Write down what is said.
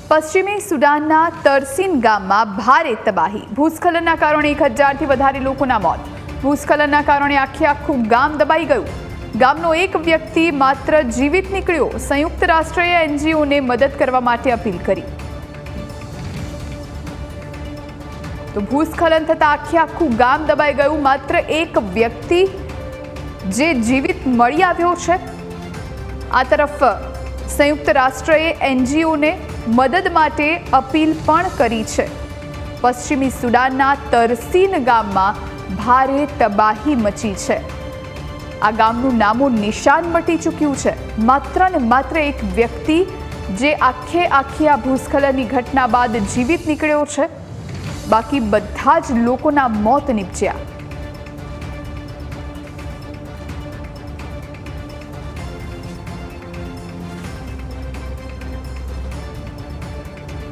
પશ્ચિમી સુડાનના તરસીન ગામમાં ભારે તબાહી। ભૂસ્ખલનના કારણે 1000થી વધારે લોકોના મોત। ભૂસ્ખલનના કારણે આખું ગામ દબાઈ ગયું। ગામનો એક વ્યક્તિ માત્ર જીવિત નીકળ્યો। સંયુક્ત રાષ્ટ્રએ એનજીઓને મદદ કરવા માટે અપીલ કરી। તો ભૂસ્ખલન થતાં આખું ગામ દબાઈ ગયું। માત્ર એક વ્યક્તિ જે જીવિત મળી આવ્યો છે। આ તરફ સંયુક્ત રાષ્ટ્રએ એનજીઓને મદદ માટે અપીલ પણ કરી છે। પશ્ચિમી સુડાનના તરસીન ગામમાં ભારે તબાહી મચી છે। આ ગામનું નામો નિશાન મટી ચૂક્યું છે। માત્ર ને માત્ર એક વ્યક્તિ જે આખે આ ભૂસ્ખલનની ઘટના બાદ જીવિત નીકળ્યો છે। બાકી બધા જ લોકોના મોત નીપજ્યા।